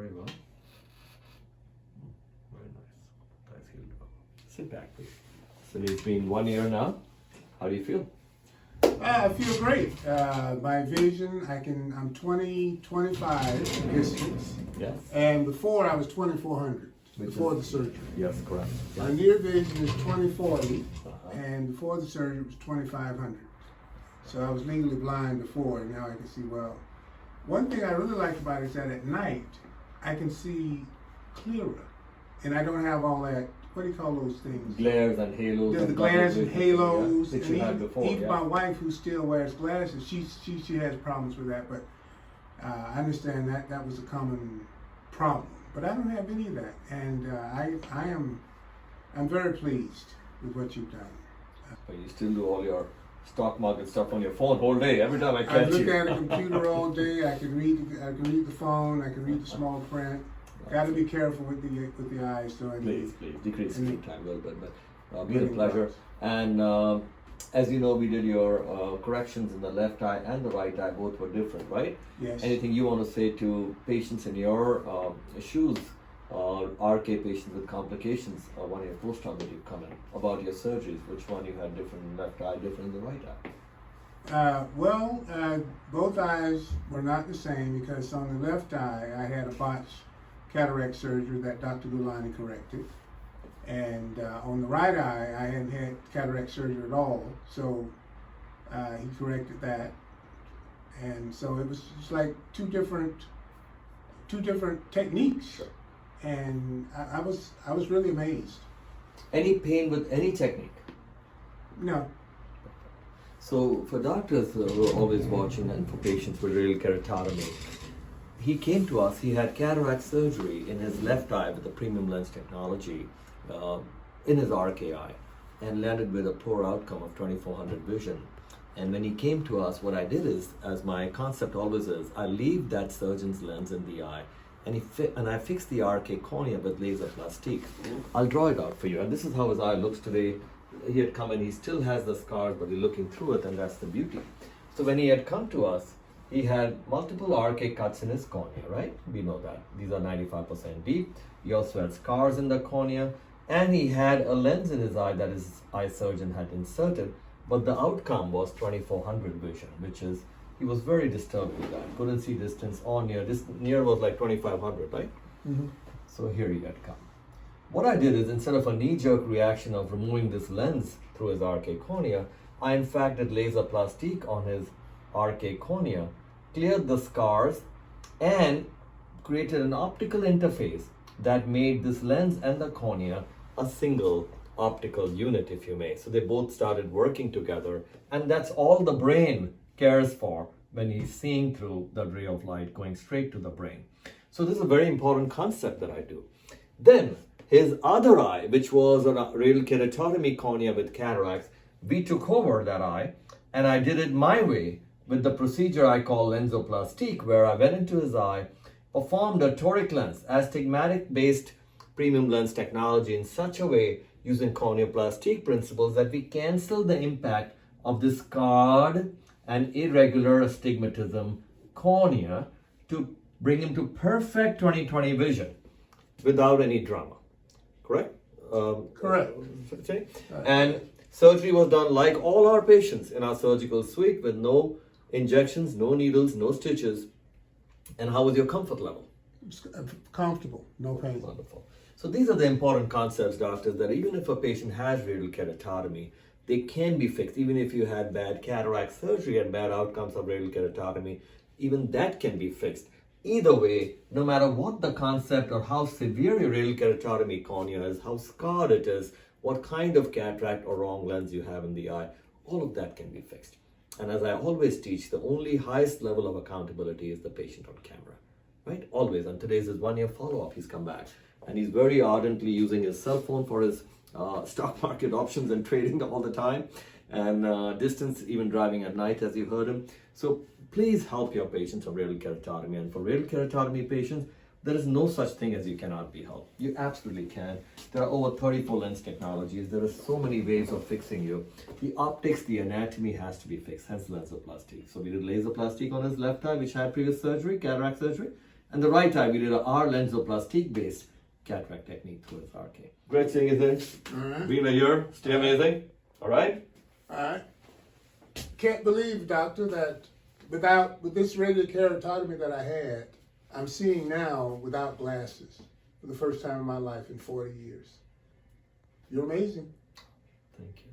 Very well. Very nice. That's healed well. Sit back, please. So it's been 1 year now. How do you feel? I feel great. My vision, I'm 20/25 distance. Yes. And before I was 2400 before the surgery. Yes, correct. Yes. My near vision is 20/40, and before the surgery it was 2500. So I was legally blind before, and now I can see well. One thing I really like about it is that at night I can see clearer, and I don't have all that. What do you call those things? Glares and halos. There's the glares and halos. Yeah, that you had before. Even my wife, who still wears glasses, she has problems with that. But I understand that was a common problem. But I don't have any of that, and I'm very pleased with what you've done. But you still do all your stock market stuff on your phone all day. Every time I catch you. I look at a computer all day. I can read the phone. I can read the small print. Got to be careful with the eyes. Please decrease screen time a little bit, but been a pleasure. And as you know, we did your corrections in the left eye and the right eye. Both were different, right? Yes. Anything you want to say to patients in your shoes, RK patients with complications, one of your post-op that you come in, about your surgeries? Which one you had different in the left eye, different in the right eye? Both eyes were not the same, because on the left eye I had a botched cataract surgery that Dr. Gulani corrected, and on the right eye I hadn't had cataract surgery at all, so he corrected that, and so it was just like two different techniques. Sure. And I was really amazed. Any pain with any technique? No. So for doctors who are always watching, and for patients with radial keratotomy, he came to us, he had cataract surgery in his left eye with the premium lens technology in his RKI, and landed with a poor outcome of 2400 vision. And when he came to us, what I did is, as my concept always is, I leave that surgeon's lens in the eye, and I fix the RK cornea with laser plastique. I'll draw it out for you, and this is how his eye looks today. He had come in, he still has the scars, but he's looking through it, and that's the beauty. So when he had come to us, he had multiple RK cuts in his cornea, right? We know that. These are 95% deep. He also had scars in the cornea, and he had a lens in his eye that his eye surgeon had inserted, but the outcome was 2400 vision, which is, he was very disturbed with that. Couldn't see distance or near. This near was like 2500, right? Mm-hmm. So here he had come. What I did is, instead of a knee-jerk reaction of removing this lens through his RK cornea, I in fact did laser plastique on his RK cornea, cleared the scars, and created an optical interface that made this lens and the cornea a single optical unit, if you may. So they both started working together, and that's all the brain cares for when he's seeing through the ray of light going straight to the brain. So this is a very important concept that I do. Then his other eye, which was a radial keratotomy cornea with cataracts, we took over that eye, and I did it my way with the procedure I call lensoplastique, where I went into his eye, performed a toric lens, astigmatic-based premium lens technology in such a way, using corneoplastic principles, that we cancel the impact of this scarred and irregular astigmatism cornea to bring him to perfect 20/20 vision without any drama. Correct? Correct. And surgery was done like all our patients in our surgical suite, with no injections, no needles, no stitches. And how was your comfort level? Comfortable, no pain. Wonderful. So these are the important concepts, doctors, that even if a patient has radial keratotomy, they can be fixed. Even if you had bad cataract surgery and bad outcomes of radial keratotomy, even that can be fixed. Either way, no matter what the concept or how severe your radial keratotomy cornea is, how scarred it is, what kind of cataract or wrong lens you have in the eye, all of that can be fixed. And as I always teach, the only highest level of accountability is the patient on camera, right? Always. And today's his 1 year follow-up. He's come back, and he's very ardently using his cell phone for his stock market options and trading all the time, and distance, even driving at night, as you heard him. So please help your patients of radial keratotomy. And for radial keratotomy patients, there is no such thing as you cannot be helped. You absolutely can. There are over 34 lens technologies. There are so many ways of fixing you. The optics, the anatomy has to be fixed, hence lensoplasty. So we did laser plastic on his left eye, which had previous surgery, cataract surgery, And the right eye, we did our lensoplastique-based cataract technique through his RK. Great seeing you there. All right. Been a year. Stay amazing. All right? All right. Can't believe, doctor, that with this radial keratotomy that I had, I'm seeing now without glasses for the first time in my life in 40 years. You're amazing. Thank you.